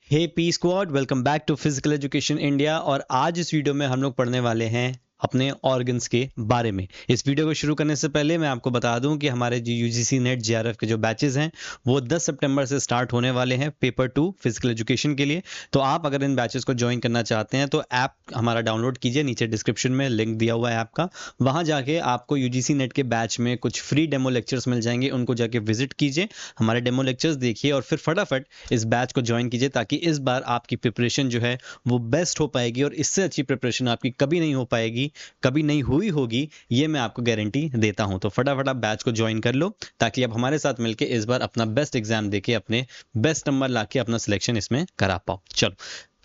Hey P squad, welcome back to physical education India. और आज इस वीडियो में हम लोग पढ़ने वाले हैं अपने ऑर्गन्स के बारे में। इस वीडियो को शुरू करने से पहले मैं आपको बता दूं कि हमारे जो यूजीसी नेट जीआरएफ के जो बैचेस हैं वो 10 सितंबर से स्टार्ट होने वाले हैं पेपर 2 फिजिकल एजुकेशन के लिए। तो आप अगर इन बैचेस को ज्वाइन करना चाहते हैं तो ऐप हमारा डाउनलोड कीजिए, नीचे डिस्क्रिप्शन में लिंक दिया हुआ है ऐप का। वहाँ जाके आपको यूजीसी नेट के बैच में कुछ फ्री डेमो लेक्चर्स मिल जाएंगे, उनको जाके विजिट कीजिए, हमारे डेमो लेक्चर्स देखिए और फिर फटाफट इस बैच को ज्वाइन कीजिए ताकि इस बार आपकी प्रिपरेशन जो है वो बेस्ट हो पाएगी और इससे अच्छी प्रिपरेशन आपकी कभी नहीं हो पाएगी, कभी नहीं हुई होगी, ये मैं आपको गारंटी देता हूं। तो फटाफट आप बैच को ज्वाइन कर लो ताकि आप हमारे साथ मिलकर इस बार अपना बेस्ट एग्जाम देके अपने बेस्ट नंबर लाके अपना सिलेक्शन इसमें करा पाओ। चलो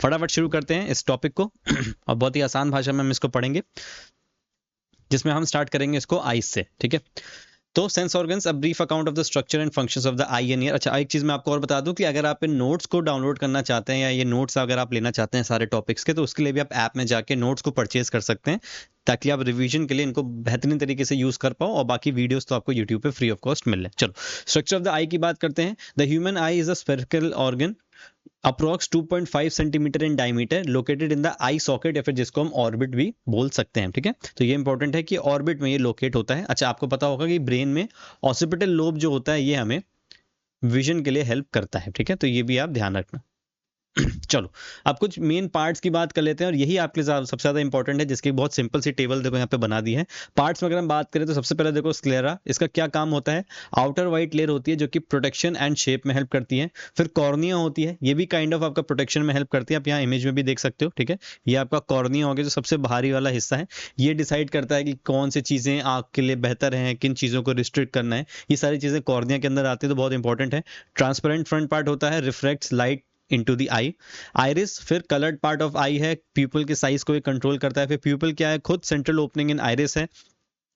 फटाफट शुरू करते हैं इस टॉपिक को और बहुत ही आसान भाषा में हम इसको पढ़ेंगे, जिसमें हम स्टार्ट करेंगे इसको आईज से। ठीक है, तो sense organs, a brief account of the structure and functions of the I and year. अच्छा, एक चीज मैं आपको और बता दूं कि अगर आप इन नोट्स को डाउनलोड करना चाहते हैं या ये नोट्स अगर आप लेना चाहते हैं सारे टॉपिक्स के, तो उसके लिए भी आप ऐप में जाके नोट्स को परचेज कर सकते हैं ताकि आप रिवीजन के लिए इनको बेहतरीन तरीके से यूज कर पाओ और बाकी वीडियोस तो आपको यूट्यूब पे फ्री ऑफ कॉस्ट मिल रहे हैं। चलो स्ट्रक्चर ऑफ द आई की बात करते हैं। The human I is a spherical organ approx 2.5 centimetre in diameter located in the I socket, या फिर जिसको हम ऑर्बिट भी बोल सकते हैं। ठीक है, तो ये इंपॉर्टेंट है कि ऑर्बिट में ये लोकेट होता है। अच्छा, आपको पता होगा कि ब्रेन में ऑसिपिटल लोब जो होता है ये हमें विजन के लिए हेल्प करता है। ठीक है, तो ये भी आप ध्यान रखना। चलो अब कुछ मेन पार्ट्स की बात कर लेते हैं और यही आपके लिए सबसे ज्यादा इंपॉर्टेंट है, जिसकी बहुत सिंपल सी टेबल देखो यहाँ पे बना दी है। पार्ट्स में अगर हम बात करें तो सबसे पहले देखो स्क्लेरा, इसका क्या काम होता है? आउटर व्हाइट लेयर होती है जो कि प्रोटेक्शन एंड शेप में हेल्प करती है। फिर कॉर्निया होती है, ये भी काइंड ऑफ आपका प्रोटेक्शन में हेल्प करती है, आप यहाँ इमेज में भी देख सकते हो। ठीक है, ये आपका कॉर्निया हो गया जो सबसे बाहरी वाला हिस्सा है, ये डिसाइड करता है कि कौन सी चीजें आंख के लिए बेहतर है, किन चीजों को रिस्ट्रिक्ट करना है, ये सारी चीजें कॉर्निया के अंदर आती है, तो बहुत इंपॉर्टेंट है। ट्रांसपेरेंट फ्रंट पार्ट होता है, reflects light into the I. Iris फिर कलर्ड पार्ट ऑफ आई है, प्यूपल के साइज को ये कंट्रोल करता है। फिर प्यूपल क्या है? खुद सेंट्रल ओपनिंग इन आइरिस है।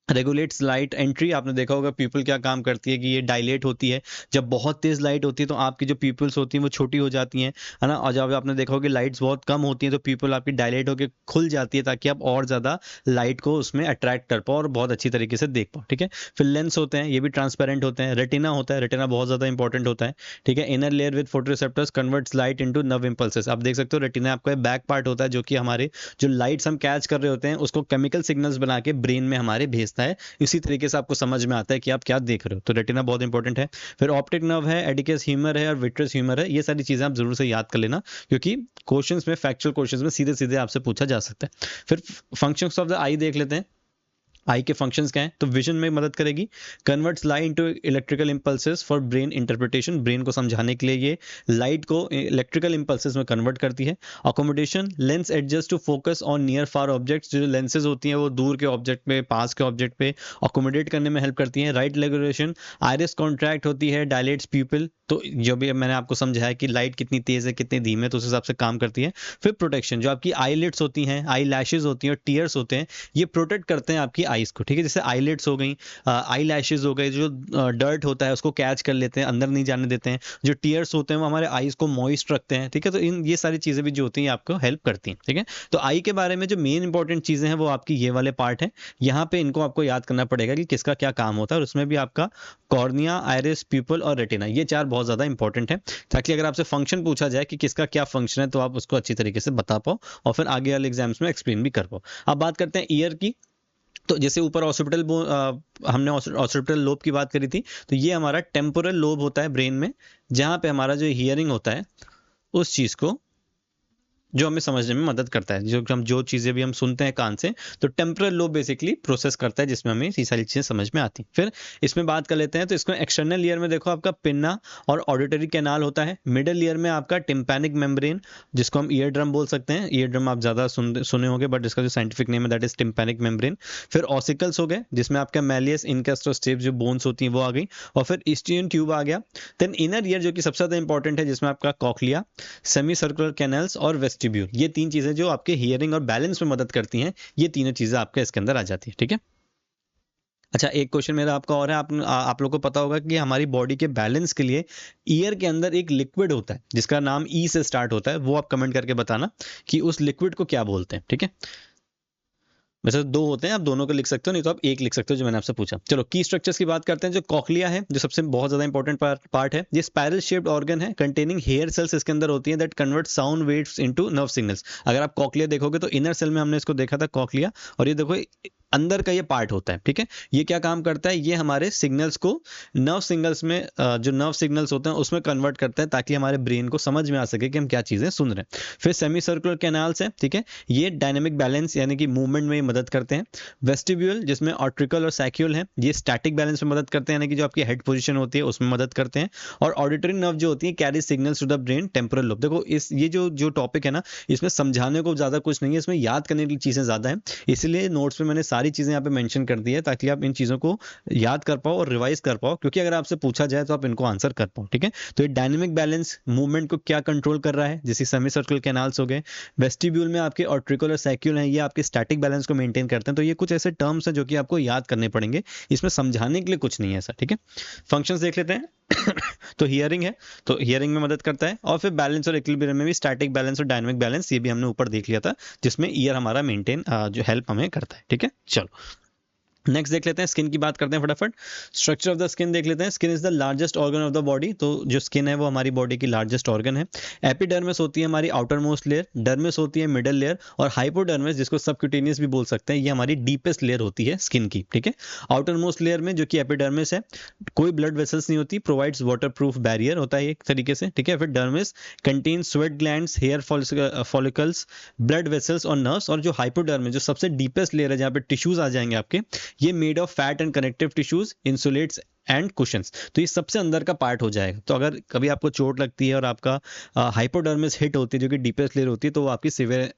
रेगुलेट्स लाइट एंट्री, आपने देखा होगा प्यूपल क्या काम करती है कि ये डायलेट होती है। जब बहुत तेज लाइट होती है तो आपकी जो प्यूपल्स होती हैं वो छोटी हो जाती हैं, है ना। और जब आपने देखा होगा लाइट्स बहुत कम होती हैं तो प्यूपल आपकी डायलेट होकर खुल जाती है ताकि आप और ज़्यादा लाइट को उसमें अट्रैक्ट कर पाओ और बहुत अच्छी तरीके से देख पाओ। ठीक है, फिर लेंस होते हैं, ये भी ट्रांसपेरेंट होते हैं। रेटिना होता है, रेटिना बहुत ज़्यादा इंपॉर्टेंट होता है। ठीक है, inner layer with photoreceptors converts light into nerve impulses. आप देख सकते हो रेटिना आपका बैक पार्ट होता है जो कि हमारे जो लाइट्स हम कैच कर रहे होते हैं उसको केमिकल सिग्नल्स बना के ब्रेन में हमारे भेजता है। इसी तरीके से आपको समझ में आता है कि आप क्या देख रहे हो, तो रेटिना बहुत इंपॉर्टेंट है। फिर ऑप्टिक नर्व है, एडिकस ह्यूमर है और विट्रस ह्यूमर है। ये सारी चीजें आप जरूर से याद कर लेना क्योंकि क्वेश्चंस में, फैक्चुअल क्वेश्चंस में सीधे सीधे आपसे पूछा जा सकता है। फिर फंक्शंस ऑफ द आई देख लेते हैं। आई के फंक्शंस क्या हैं? तो विजन में मदद करेगी, converts light into electrical impulses for brain interpretation, brain को समझाने के लिए ये लाइट को इलेक्ट्रिकल इंपल्सेस में कन्वर्ट करती है। Accommodation, lens adjust to focus on near far objects, जो लेंसेज होती हैं वो दूर के ऑब्जेक्ट पे, पास के ऑब्जेक्ट पे अकोमोडेट करने में हेल्प करती हैं। राइट रेगुलेशन, आइरिस कॉन्ट्रैक्ट होती है, डायलेट्स प्यूपिल, तो जो भी मैंने आपको समझाया कि लाइट कितनी तेज है कितनी धीमे, तो उस हिसाब से काम करती है। फिर प्रोटेक्शन, जो आपकी आईलिड्स होती हैं, आई लैशेज होती हैं और टीयर्स होते हैं, ये प्रोटेक्ट करते हैं आपकी आईज को। ठीक है, जैसे आईलिड्स हो गई, आई लैशेज हो गए, जो डर्ट होता है उसको कैच कर लेते हैं, अंदर नहीं जाने देते हैं। जो टीयर्स होते हैं वो हमारे आईज को मॉइस्ट रखते हैं। ठीक है, तो इन ये सारी चीजें भी जो होती हैं आपको हेल्प करती हैं। ठीक है, तो आई के बारे में जो मेन इंपॉर्टेंट चीजें हैं वो आपकी ये वाले पार्ट है, यहाँ पे इनको आपको याद करना पड़ेगा कि किसका क्या काम होता है, और उसमें भी आपका कॉर्निया, आइरिस, प्यूपल और रेटिना, ये चार बहुत ज्यादा इंपॉर्टेंट है ताकि अगर आपसे फंक्शन पूछा जाए कि किसका क्या फंक्शन है तो आप उसको अच्छी तरीके से बता पाओ और फिर आगे वाले एग्जाम्स में एक्सप्लेन भी कर पाओ। अब बात करते हैं ईयर की। तो जैसे ऊपर ऑसिपिटल हमने ऑसिपिटल लोब की बात करी थी, तो ये हमारा टेम्पोरल लोब होता है ब्रेन में, जहां पे हमारा जो हियरिंग होता है उस चीज को जो हमें समझने में मदद करता है, जो चीजें भी हम सुनते हैं कान से, तो टेम्पोरल लोब बेसिकली प्रोसेस करता है जिसमें हमें ये सारी चीजें समझ में आती हैं। फिर इसमें बात कर लेते हैं, तो इसमें एक्सटर्नल ईयर में देखो आपका पिन्ना और ऑडिटरी कैनाल होता है। मिडल ईयर में आपका टिम्पैनिक मेम्ब्रेन, जिसको हम ईयर ड्रम बोल सकते हैं। ईयर ड्रम आप ज्यादा सुने होंगे बट इसका जो साइंटिफिक नेम है दैट इज टिम्पैनिक मेम्ब्रेन। फिर ऑसिकल्स हो गए जिसमें आपका मैलियस, इनकेस्ट और स्टेप्स जो बोन्स होती हैं वो आ गई, और फिर ईस्टियन ट्यूब आ गया। देन इनर ईयर जो कि सबसे ज्यादा इंपॉर्टेंट है, जिसमें आपका कॉक्लिया, सेमी सर्कुलर कैनल्स और वेस्टिब्यूल, ये तीन चीजें जो आपके हियरिंग और बैलेंस में मदद करती हैं, ये तीनों चीजें आपके इसके अंदर आ जाती है। ठीक है, अच्छा एक क्वेश्चन मेरा आपका और है, आप लोगों को पता होगा कि हमारी बॉडी के बैलेंस के लिए ईयर के अंदर एक लिक्विड होता है जिसका नाम ई से स्टार्ट होता है, वो आप कमेंट करके बताना कि उस लिक्विड को क्या बोलते हैं। ठीक है, वैसे दो होते हैं, आप दोनों को लिख सकते हो, नहीं तो आप एक लिख सकते हो जो मैंने आपसे पूछा। चलो की स्ट्रक्चर्स की बात करते हैं। जो कॉक्लिया है, जो सबसे बहुत ज्यादा इंपॉर्टेंट पार्ट है, ये स्पाइरल शेप्ड ऑर्गन है कंटेनिंग हेयर सेल्स इसके अंदर होती है that convert sound waves into nerve signals. अगर आप कॉक्लिया देखोगे तो इनर सेल में हमने इसको देखा था कॉक्लिया, और ये देखो अंदर का ये पार्ट होता है, ठीक है। ये क्या काम करता है, ये हमारे सिग्नल्स को नर्व सिग्नल्स में जो नर्व सिग्नल्स होते हैं उसमें कन्वर्ट करता है, ताकि हमारे ब्रेन को समझ में आ सके कि हम क्या चीजें सुन रहे हैं। फिर सेमी सर्कुलर कैनाल्स है, ठीक है, ये डायनेमिक बैलेंस यानी कि मूवमेंट में मदद करते हैं। वेस्टिब्यूल जिसमें ऑर्ट्रिकल और सैक्यूल है, ये स्टैटिक बैलेंस में मदद करते हैं, यानी कि जो आपकी हेड पोजीशन होती है उसमें मदद करते हैं। और ऑडिटरी नर्व जो होती है carry signals to the brain temporal lobe. देखो इस ये जो टॉपिक है ना, इसमें समझाने को ज्यादा कुछ नहीं है, इसमें याद करने की चीजें ज्यादा है, इसलिए नोट्स में मैंने सारी चीजें यहाँ पे मेंशन कर दी है ताकि आप इन चीजों को याद कर पाओ और रिवाइज कर पाओ, क्योंकि अगर आपसे पूछा जाए तो आप इनको आंसर कर पाओ, ठीक है। तो ये डायनेमिक बैलेंस मूवमेंट को क्या कंट्रोल कर रहा है, जैसे सेमी सर्कुलर कैनाल्स हो गए। वेस्टिब्यूल में आपके ऑर्ट्रिकल और सैक्यूल हैं, ये आपके स्टैटिक बैलेंस को मेंटेन करते हैं। तो ये कुछ ऐसे टर्म्स हैं जो कि आपको याद करने पड़ेंगे, इसमें समझाने के लिए कुछ नहीं है ऐसा, ठीक है। फंक्शंस देख लेते हैं। तो हियरिंग है, तो हियरिंग में मदद करता है। और फिर बैलेंस और इक्विलिब्रियम में भी स्टैटिक बैलेंस और डायनेमिक बैलेंस, ये भी हमने ऊपर देख लिया था, जिसमें ईयर हमारा मेंटेन जो हेल्प हमें करता है, ठीक है। चलो नेक्स्ट देख लेते हैं, स्किन की बात करते हैं फटाफट। स्ट्रक्चर ऑफ द स्किन देख लेते हैं। Skin is the largest organ of the body, तो जो स्किन है वो हमारी बॉडी की लार्जेस्ट ऑर्गन है। एपिडर्मिस होती है हमारी आउटर मोस्ट लेयर, डर्मिस होती है मिडल लेयर, और हाइपोडर्मिस जिसको सबक्यूटेनियस भी बोल सकते हैं, ये हमारी डीपेस्ट लेयर होती है स्किन की, ठीक है। आउटर मोस्ट लेयर में जो कि एपिडर्मिस है, कोई ब्लड वेसल्स नहीं होती, प्रोवाइड्स वाटर प्रूफ बैरियर होता है एक तरीके से, ठीक है। फिर dermis contain sweat glands, hair follicles, blood vessels और नर्व्स। और जो हाइपोडर्मिस जो सबसे डीपेस्ट लेयर है, जहाँ पे टिश्यूज आ जाएंगे आपके, ये made of fat and connective tissues, insulates and cushions. तो ये सबसे अंदर का पार्ट हो जाएगा। तो अगर कभी आपको चोट लगती है और आपका हाइपोडर्मिस हिट होती है जो कि डीपेस्ट लेयर होती है, तो वो आपकी सिवियर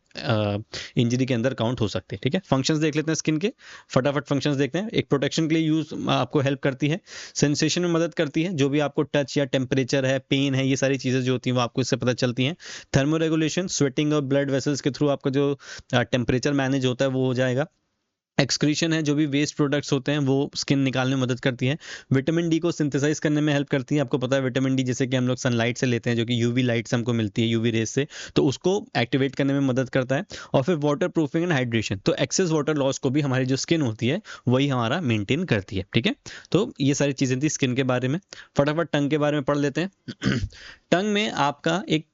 इंजरी के अंदर काउंट हो सकती है, ठीक है। फंक्शंस देख लेते हैं स्किन के, फटाफट फंक्शंस देखते हैं। एक प्रोटेक्शन के लिए यूज आपको हेल्प करती है, सेंसेशन में मदद करती है, जो भी आपको टच या टेम्परेचर है, पेन है, ये सारी चीजें जो होती हैं वो आपको इससे पता चलती हैं। थर्मो रेगुलेशन, स्वेटिंग और ब्लड वेसल्स के थ्रू आपका जो टेम्परेचर मैनेज होता है वो हो जाएगा। एक्सक्रीशन है, जो भी वेस्ट प्रोडक्ट्स होते हैं वो स्किन निकालने में मदद करती है। विटामिन डी को सिंथेसाइज करने में हेल्प करती है। आपको पता है विटामिन डी जैसे कि हम लोग सनलाइट से लेते हैं, जो कि यूवी लाइट से हमको मिलती है, यूवी रेस से, तो उसको एक्टिवेट करने में मदद करता है। और फिर वाटर प्रूफिंग एंड हाइड्रेशन, तो एक्सेस वाटर लॉस को भी हमारी जो स्किन होती है वही हमारा मेंटेन करती है, ठीक है। तो ये सारी चीजें थी स्किन के बारे में। फटाफट टंग के बारे में पढ़ लेते हैं। टंग में आपका एक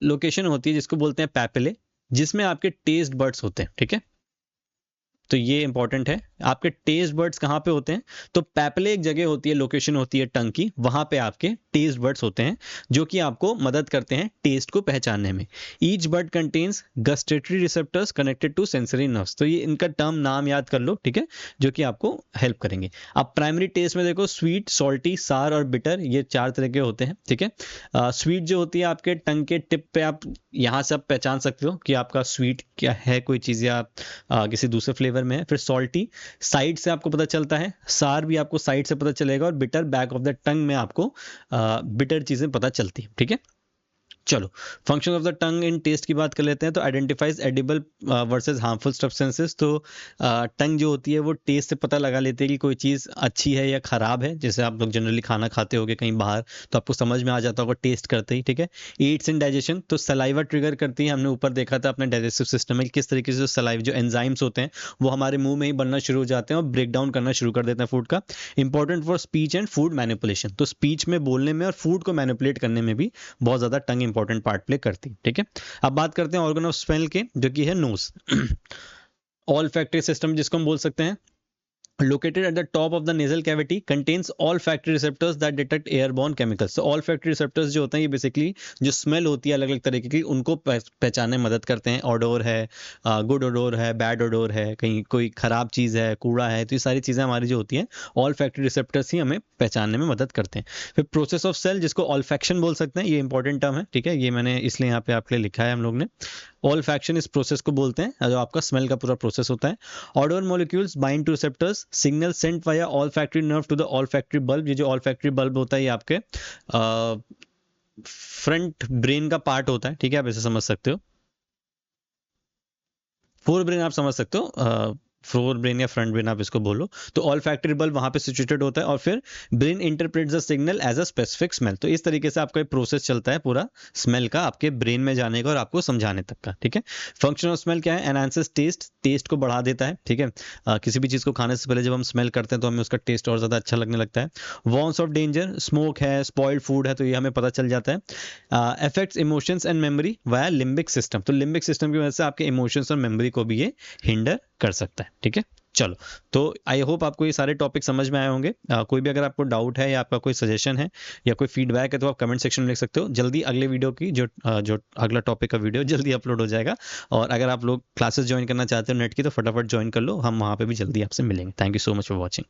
लोकेशन होती है जिसको बोलते हैं पैपिले, जिसमें आपके टेस्ट बर्ड्स होते हैं, ठीक है। तो ये इंपॉर्टेंट है, आपके टेस्ट बर्ड्स कहाँ पे होते हैं, तो पैपिले एक जगह होती है, लोकेशन होती है टंग की, वहां पे आपके टेस्ट बर्ड्स होते हैं जो कि आपको मदद करते हैं टेस्ट को पहचानने में। Each bud contains gustatory receptors connected to sensory nerves, तो ये इनका टर्म नाम याद कर लो, ठीक है, जो कि आपको हेल्प करेंगे। अब प्राइमरी टेस्ट में देखो, स्वीट, सॉल्टी, सार और बिटर, ये 4 तरह के होते हैं, ठीक है। स्वीट जो होती है आपके टंग के टिप पे, आप यहाँ से आप पहचान सकते हो कि आपका स्वीट क्या है, कोई चीज़ या किसी दूसरे फ्लेवर में है। फिर सॉल्टी साइड से आपको पता चलता है, सार भी आपको साइड से पता चलेगा, और बिटर बैक ऑफ द टंग में आपको बिटर चीजें पता चलती है, ठीक है। चलो function of the tongue in taste की बात कर लेते हैं। तो identifies edible versus harmful substances, तो टंग जो होती है वो टेस्ट से पता लगा लेती है कि कोई चीज़ अच्छी है या ख़राब है। जैसे आप लोग जनरली खाना खाते होगे कहीं बाहर, तो आपको समझ में आ जाता होगा टेस्ट करते ही, ठीक है। एड्स इन डाइजेशन, तो सलाइवा ट्रिगर करती है, हमने ऊपर देखा था अपने डाइजेस्टिव सिस्टम में किस तरीके से सलाइवा जो एंजाइम्स होते हैं वो हमारे मुंह में ही बनना शुरू हो जाते हैं और ब्रेक डाउन करना शुरू कर देते हैं फूड का। Important for speech and food manipulation, तो स्पीच में बोलने में और फूड को मैनिपुलेट करने में भी बहुत ज़्यादा टंग इंपॉर्टेंट पार्ट प्ले करती है, ठीक है। अब बात करते हैं ऑर्गन ऑफ स्मेल के, जो कि है नोज। ऑल फैक्ट्री सिस्टम जिसको हम बोल सकते हैं, located at the top of the nasal cavity, contains olfactory receptors that detect airborne chemicals. So olfactory receptors जो होते हैं ये बेसिकली जो स्मेल होती है अलग अलग तरीके की, उनको पहचानने में मदद करते हैं। ऑडोर है, गुड ओडोर है, बैड ओडोर है, कहीं कोई खराब चीज़ है, कूड़ा है, तो ये सारी चीज़ें हमारी जो होती हैं olfactory receptors ही हमें पहचानने में मदद करते हैं। फिर प्रोसेस ऑफ सेल जिसको ऑल्फैक्शन बोल सकते हैं, ये इंपॉर्टेंट टर्म है, ठीक है, ये मैंने इसलिए यहाँ पे आपके लिए लिखा है हम लोग ने। ऑल्फैक्शन इस प्रोसेस को बोलते हैं जो आपका स्मेल का पूरा प्रोसेस होता है। Odour molecules bind to receptors, signal sent via olfactory nerve to the olfactory bulb. ये जो ऑल्फैक्टरी बल्ब होता है ये आपके फ्रंट ब्रेन का पार्ट होता है, ठीक है, आप ऐसे समझ सकते हो। फोर ब्रेन आप समझ सकते हो, फोर ब्रेन या फ्रंट ब्रेन आप इसको बोलो। तो ऑल फैक्टरी बल्ब वहाँ पे सिचुएटेड होता है और फिर brain interprets the signal as a specific smell. तो इस तरीके से आपका एक प्रोसेस चलता है पूरा स्मेल का आपके ब्रेन में जाने का और आपको समझाने तक का। ठीक है, फंक्शन ऑफ स्मेल क्या है? एनहांसेस टेस्ट, टेस्ट को बढ़ा देता है। ठीक है, किसी भी चीज़ को खाने से पहले जब हम स्मेल करते हैं तो हमें उसका टेस्ट और ज़्यादा अच्छा लगने लगता है। वॉर्न्स ऑफ डेंजर, स्मोक है, स्पॉइल्ड फूड है, तो ये हमें पता चल जाता है। Affects emotions and memory via limbic system. तो लिम्बिक सिस्टम की वजह से आपके इमोशंस और मेमोरी को भी ये हिंडर कर सकता है। ठीक है, चलो, तो आई होप आपको ये सारे टॉपिक समझ में आए होंगे। कोई भी अगर आपको डाउट है या आपका कोई सजेशन है या कोई फीडबैक है तो आप कमेंट सेक्शन में लिख सकते हो। जल्दी अगले वीडियो की जो अगला टॉपिक का वीडियो जल्दी अपलोड हो जाएगा। और अगर आप लोग क्लासेस ज्वाइन करना चाहते हो नेट की तो फटाफट ज्वाइन कर लो, हम वहाँ पे भी जल्दी आपसे मिलेंगे। Thank you so much for watching.